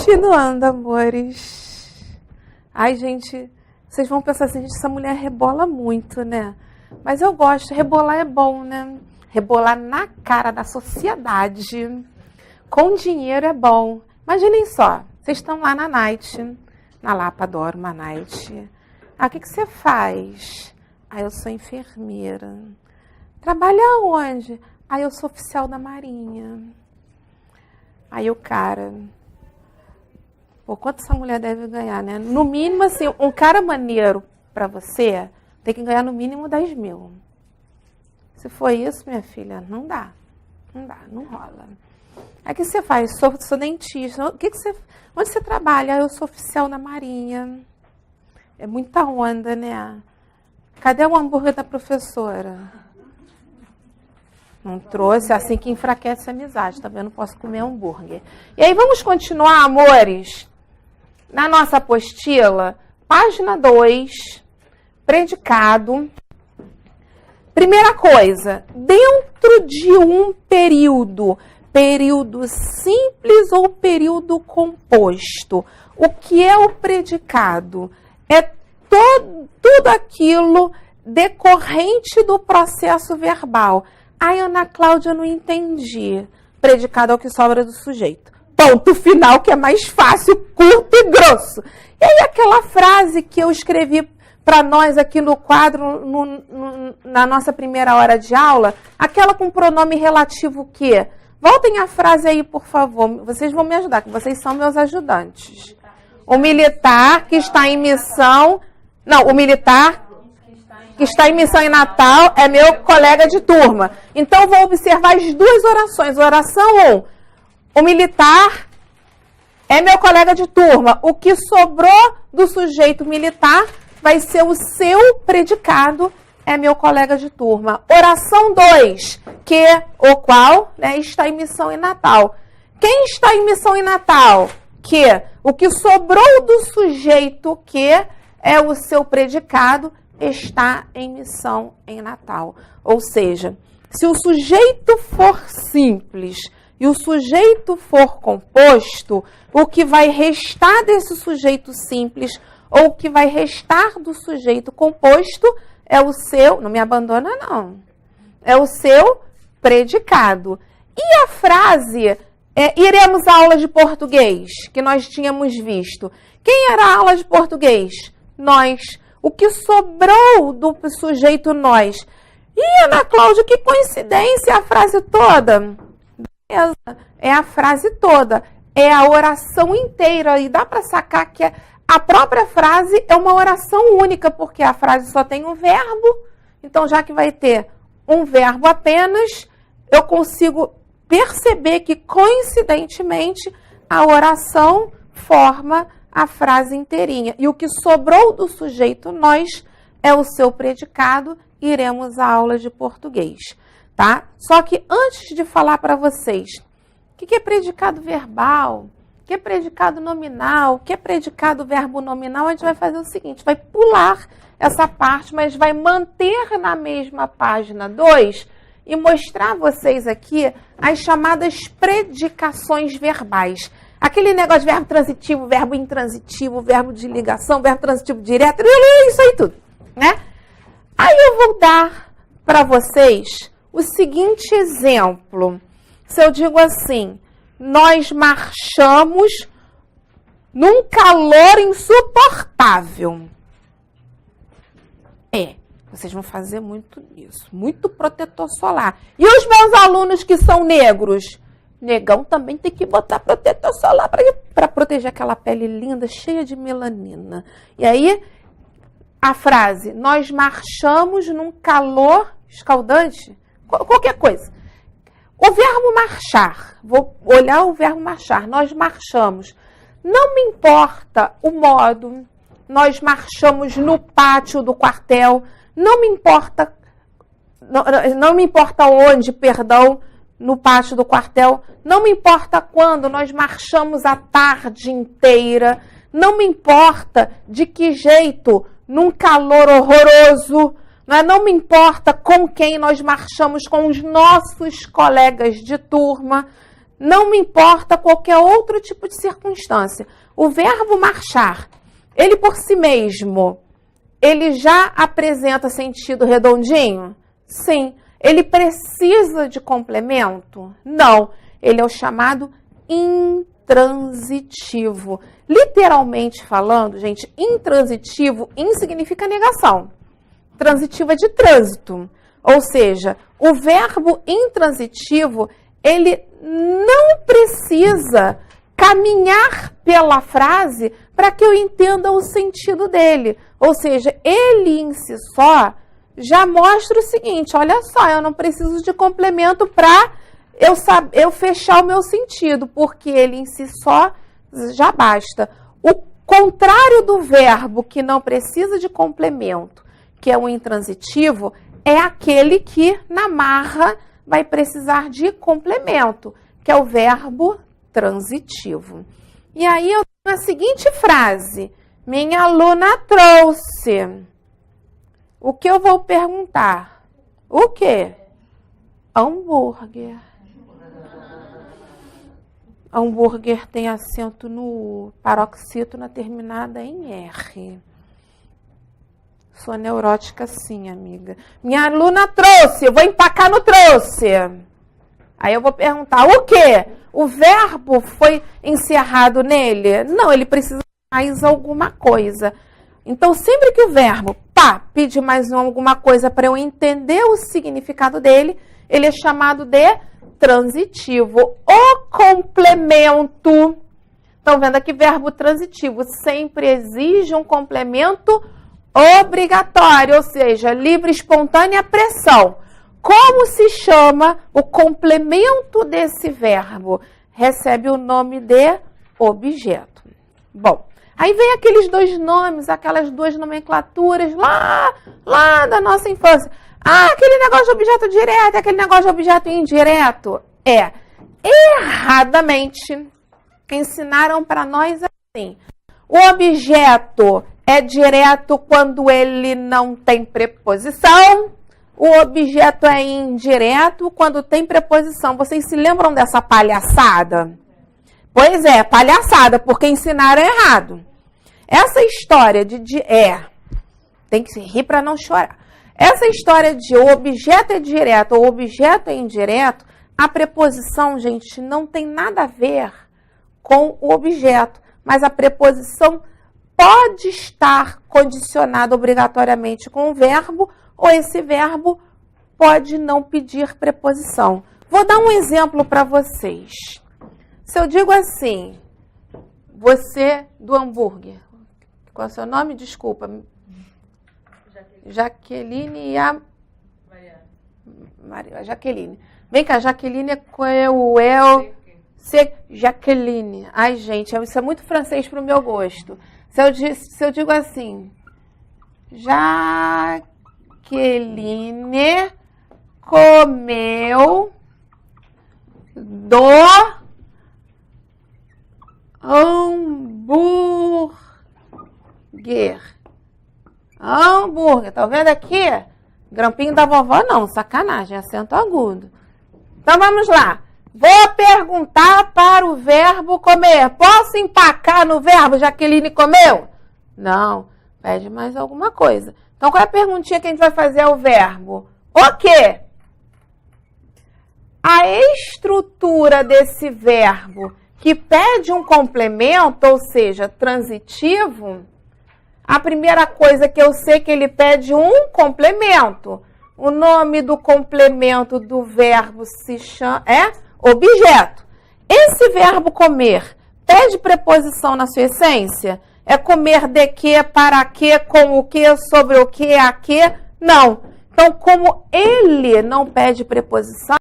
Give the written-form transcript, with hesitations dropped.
Continuando, amores. Ai, gente, vocês vão pensar assim, essa mulher rebola muito, né? Mas eu gosto, rebolar é bom, né? Rebolar na cara da sociedade, com dinheiro é bom. Imaginem só, vocês estão lá na night, na Lapa, adoro uma night. Ah, o que você faz? Ah, eu sou enfermeira. Trabalha onde? Ah, eu sou oficial da Marinha. Aí o cara... Pô, quanto essa mulher deve ganhar, né? No mínimo, assim, um cara maneiro pra você tem que ganhar no mínimo 10 mil. Se for isso, minha filha, não dá. Não dá, não rola. Aí o que você faz? Sou dentista. Onde você trabalha? Ah, eu sou oficial da Marinha. É muita onda, né? Cadê o hambúrguer da professora? Não trouxe, assim que enfraquece a amizade, tá vendo? Não posso comer hambúrguer. E aí, vamos continuar, amores? Na nossa apostila, página 2, predicado. Primeira coisa, dentro de um período simples ou período composto, o que é o predicado? É tudo aquilo decorrente do processo verbal. Ai, Ana Cláudia, eu não entendi. Predicado é o que sobra do sujeito. Ponto final, que é mais fácil, curto e grosso. E aí aquela frase que eu escrevi para nós aqui no quadro, na nossa primeira hora de aula, aquela com pronome relativo que? Voltem a frase aí, por favor. Vocês vão me ajudar, que vocês são meus ajudantes. O militar que está em missão... Não, o militar que está em missão em Natal é meu colega de turma. Então, vou observar as duas orações. Oração 1. O militar é meu colega de turma. O que sobrou do sujeito militar vai ser o seu predicado, é meu colega de turma. Oração 2, que o qual, né, está em missão em Natal. Quem está em missão em Natal? Que o que sobrou do sujeito que é o seu predicado está em missão em Natal. Ou seja, se o sujeito for simples e o sujeito for composto, o que vai restar desse sujeito simples ou o que vai restar do sujeito composto é o seu, não me abandona não, é o seu predicado. E a frase, iremos à aula de português, que nós tínhamos visto. Quem era a aula de português? Nós. O que sobrou do sujeito nós? E Ana Cláudia, que coincidência, a frase toda? É a frase toda, é a oração inteira. E dá para sacar que a própria frase é uma oração única, porque a frase só tem um verbo. Então, já que vai ter um verbo apenas, eu consigo perceber que, coincidentemente, a oração forma a frase inteirinha. E o que sobrou do sujeito nós é o seu predicado. Iremos à aula de português. Tá? Só que antes de falar para vocês o que é predicado verbal, o que é predicado nominal, o que é predicado verbo nominal, a gente vai fazer o seguinte, vai pular essa parte, mas vai manter na mesma página 2 e mostrar a vocês aqui as chamadas predicações verbais. Aquele negócio de verbo transitivo, verbo intransitivo, verbo de ligação, verbo transitivo direto, isso aí tudo, né? Aí eu vou dar para vocês o seguinte exemplo. Se eu digo assim, nós marchamos num calor insuportável. Vocês vão fazer muito isso, muito protetor solar. E os meus alunos que são negros? Negão também tem que botar protetor solar para proteger aquela pele linda, cheia de melanina. E aí, a frase, nós marchamos num calor escaldante, qualquer coisa. O verbo marchar, vou olhar o verbo marchar, nós marchamos. Não me importa o modo, nós marchamos no pátio do quartel, não me importa onde, perdão, no pátio do quartel, não me importa quando, nós marchamos a tarde inteira, não me importa de que jeito, num calor horroroso, não me importa com quem nós marchamos, com os nossos colegas de turma, não me importa qualquer outro tipo de circunstância. O verbo marchar, ele por si mesmo, ele já apresenta sentido redondinho? Sim. Ele precisa de complemento? Não. Ele é o chamado intransitivo. Literalmente falando, gente, intransitivo, in significa negação. Transitivo é de trânsito. Ou seja, o verbo intransitivo, ele não precisa caminhar pela frase para que eu entenda o sentido dele. Ou seja, ele em si só já mostra o seguinte, olha só, eu não preciso de complemento para eu fechar o meu sentido, porque ele em si só já basta. O contrário do verbo que não precisa de complemento, que é o intransitivo, é aquele que na marra vai precisar de complemento, que é o verbo transitivo. E aí eu tenho a seguinte frase, minha aluna trouxe. O que eu vou perguntar? O quê? Hambúrguer. Hambúrguer tem acento no paroxítono terminada em R. Sou neurótica sim, amiga. Minha aluna trouxe, eu vou empacar no trouxe. Aí eu vou perguntar, o quê? O verbo foi encerrado nele? Não, ele precisa de mais alguma coisa. Então, sempre que o verbo, pedir mais alguma coisa para eu entender o significado dele, ele é chamado de transitivo. O complemento. Estão vendo aqui, verbo transitivo sempre exige um complemento obrigatório, ou seja, livre, espontânea pressão. Como se chama o complemento desse verbo? Recebe o nome de objeto. Bom, aí vem aqueles dois nomes, aquelas duas nomenclaturas lá da nossa infância. Aquele negócio de objeto direto, aquele negócio de objeto indireto. Erradamente ensinaram para nós assim. O objeto é direto quando ele não tem preposição. O objeto é indireto quando tem preposição. Vocês se lembram dessa palhaçada? Pois é, palhaçada, porque ensinaram errado. Essa história tem que se rir para não chorar. Essa história de o objeto é direto ou o objeto é indireto, a preposição, gente, não tem nada a ver com o objeto, mas a preposição pode estar condicionada obrigatoriamente com o verbo, ou esse verbo pode não pedir preposição. Vou dar um exemplo para vocês. Se eu digo assim, você do hambúrguer, qual é o seu nome? Desculpa. Jaqueline e a Maria. Jaqueline. Vem cá, Jaqueline é o Jaqueline. Ai, gente, isso é muito francês para o meu gosto. Se eu digo assim, Jaqueline comeu do hambúrguer. Hambúrguer, tá vendo aqui? Grampinho da vovó não, sacanagem, acento agudo. Então vamos lá. Vou perguntar para o verbo comer. Posso empacar no verbo Jaqueline comeu? Não, pede mais alguma coisa. Então qual é a perguntinha que a gente vai fazer ao verbo? O quê? A estrutura desse verbo que pede um complemento, ou seja, transitivo, a primeira coisa que eu sei é que ele pede um complemento. O nome do complemento do verbo é objeto. Esse verbo comer pede preposição na sua essência? É comer de quê, para quê, com o quê, sobre o quê, a quê? Não. Então, como ele não pede preposição,